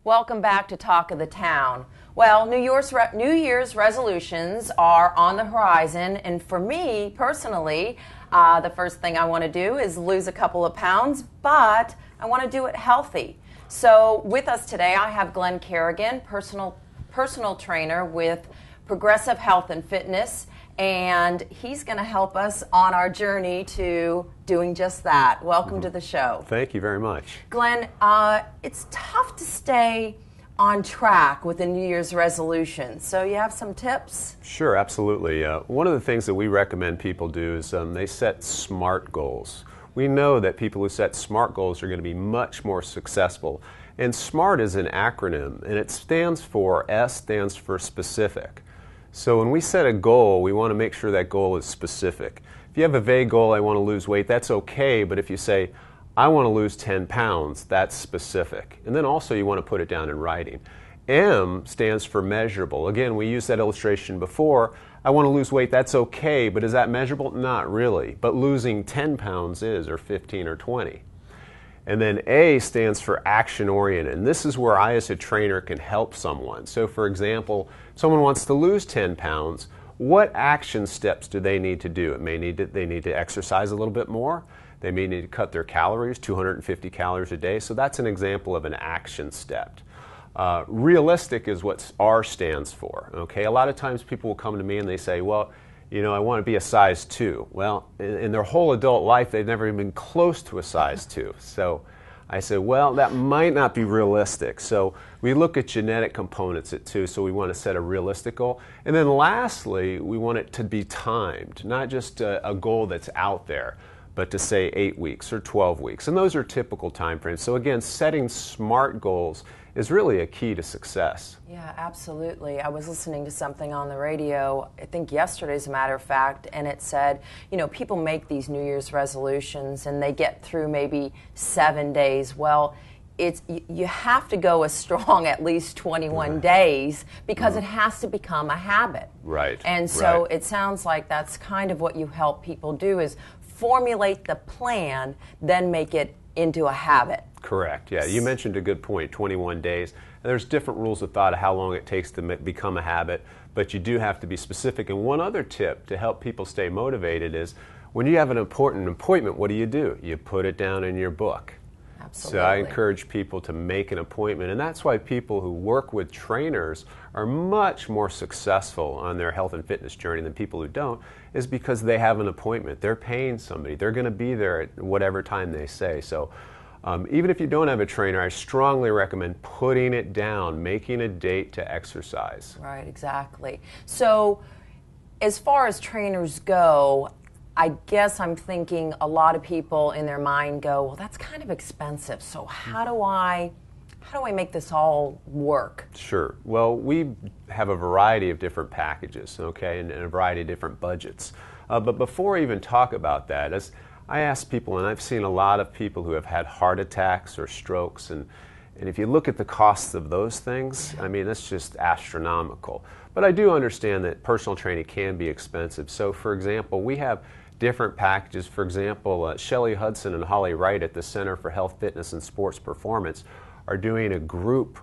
Welcome back to Talk of the Town. Well, New Year's resolutions are on the horizon, and for me personally, the first thing I want to do is lose a couple of pounds, but I want to do it healthy. So with us today, I have Glenn Kerrigan, personal trainer with Progressive Health and Fitness, and he's going to help us on our journey to doing just that. Welcome to the show. Thank you very much. Glenn, it's tough to stay on track with the New Year's resolution. So you have some tips? Sure, absolutely. One of the things that we recommend people do is they set SMART goals. We know that people who set SMART goals are going to be much more successful. And SMART is an acronym, and it stands for, S stands for specific. So when we set a goal, we want to make sure that goal is specific. If you have a vague goal, I want to lose weight, that's okay, but if you say, I want to lose 10 pounds, that's specific. And then also you want to put it down in writing. M stands for measurable. Again, we used that illustration before. I want to lose weight, that's okay, but is that measurable? Not really. But losing 10 pounds is, or 15 or 20. And then A stands for action-oriented, and this is where I as a trainer can help someone. So for example, someone wants to lose 10 pounds, what action steps do they need to do? They need to exercise a little bit more. They may need to cut their calories, 250 calories a day. So that's an example of an action step. Realistic is what R stands for. Okay, a lot of times people will come to me and they say, well, you know, I want to be a size 2. Well, in their whole adult life, they've never even been close to a size 2. So I said, well, that might not be realistic. So we look at genetic components at 2, so we want to set a realistic goal. And then lastly, we want it to be timed, not just a goal that's out there, but to say 8 weeks or 12 weeks. And those are typical time frames. So again, setting SMART goals is really a key to success. Yeah, absolutely. I was listening to something on the radio, I think yesterday as a matter of fact, and it said, you know, people make these New Year's resolutions and they get through maybe 7 days. Well, you have to go as strong at least 21 days because it has to become a habit. Right. And so it sounds like that's kind of what you help people do is formulate the plan, then make it into a habit. Correct. Yeah, you mentioned a good point, 21 days. And there's different rules of thought of how long it takes to become a habit, but you do have to be specific. And one other tip to help people stay motivated is when you have an important appointment, what do? You put it down in your book. Absolutely. So I encourage people to make an appointment, and that's why people who work with trainers are much more successful on their health and fitness journey than people who don't, is because they have an appointment. They're paying somebody. They're going to be there at whatever time they say. So even if you don't have a trainer, I strongly recommend putting it down, making a date to exercise. Right, exactly. So as far as trainers go, I guess I'm thinking a lot of people in their mind go, well, that's kind of expensive. So how do I make this all work? Sure. Well, we have a variety of different packages, okay, and a variety of different budgets. But before I even talk about that, as I ask people, and I've seen a lot of people who have had heart attacks or strokes, and if you look at the costs of those things, I mean, it's just astronomical. But I do understand that personal training can be expensive. So, for example, we have different packages. For example, Shelley Hudson and Holly Wright at the Center for Health, Fitness, and Sports Performance are doing a group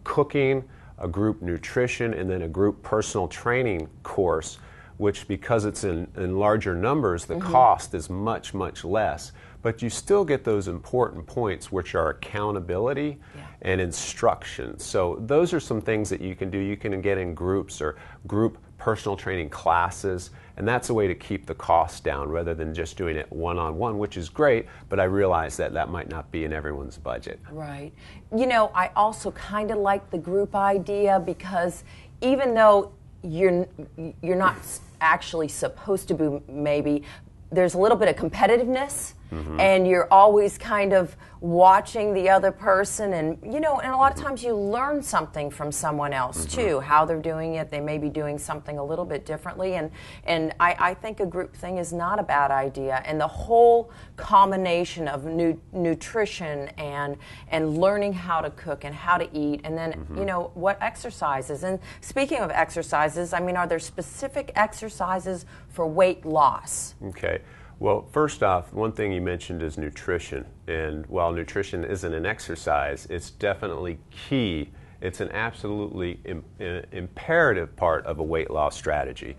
cooking, a group nutrition, and then a group personal training course, which because it's in larger numbers, the cost is much, much less. But you still get those important points, which are accountability and instruction. So those are some things that you can do. You can get in groups or group personal training classes, and that's a way to keep the cost down rather than just doing it one-on-one, which is great, but I realize that that might not be in everyone's budget. Right. You know, I also kind of like the group idea because even though you're not actually supposed to be, maybe there's a little bit of competitiveness, and you're always kind of watching the other person, and you know, and a lot of times you learn something from someone else too, how they're doing it. They may be doing something a little bit differently, and I think a group thing is not a bad idea. And the whole combination of nutrition and learning how to cook and how to eat, and then you know what exercises. And speaking of exercises, I mean, are there specific exercises for weight loss? Okay. Well, first off, one thing you mentioned is nutrition. And while nutrition isn't an exercise, it's definitely key. It's an absolutely imperative part of a weight loss strategy.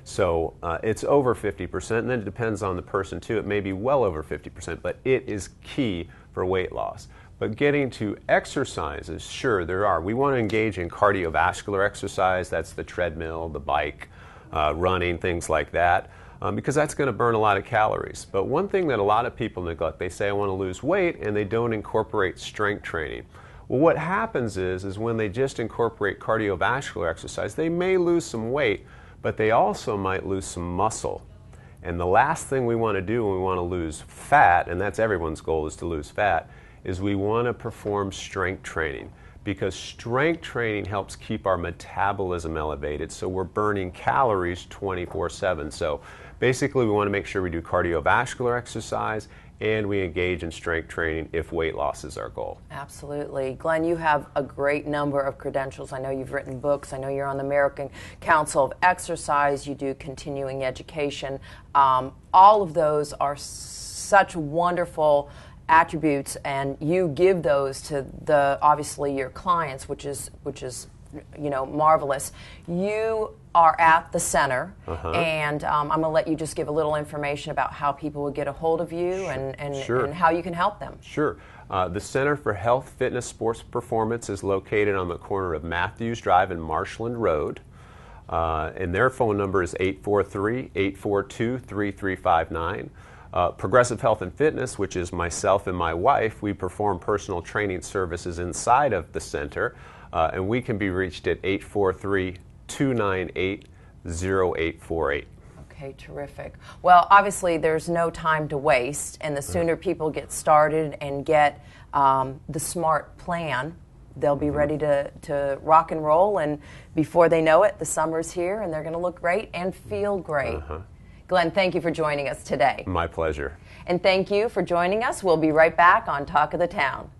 So it's over 50%, and then it depends on the person too. It may be well over 50%, but it is key for weight loss. But getting to exercises, sure, there are. We want to engage in cardiovascular exercise. That's the treadmill, the bike, running, things like that. Because that's going to burn a lot of calories. But one thing that a lot of people neglect, they say, I want to lose weight, and they don't incorporate strength training. Well, what happens is when they just incorporate cardiovascular exercise, they may lose some weight, but they also might lose some muscle. And the last thing we want to do when we want to lose fat, and that's everyone's goal is to lose fat, is we want to perform strength training. Because strength training helps keep our metabolism elevated, so we're burning calories 24/7. So basically we want to make sure we do cardiovascular exercise and we engage in strength training if weight loss is our goal. Absolutely. Glenn, you have a great number of credentials. I know you've written books. I know you're on the American Council of Exercise. You do continuing education. All of those are such wonderful attributes, and you give those to obviously your clients, which is marvelous. You are at the center, and I'm going to let you just give a little information about how people would get a hold of you and how you can help them. Sure. The Center for Health, Fitness, Sports Performance is located on the corner of Matthews Drive and Marshland Road, and their phone number is 843-842-3359. Progressive Health and Fitness, which is myself and my wife, we perform personal training services inside of the center, and we can be reached at 843-298-0848. Okay, terrific. Well, obviously there's no time to waste, and the sooner people get started and get the SMART plan, they'll be ready to rock and roll, and before they know it, the summer's here, and they're going to look great and feel great. Glenn, thank you for joining us today. My pleasure. And thank you for joining us. We'll be right back on Talk of the Town.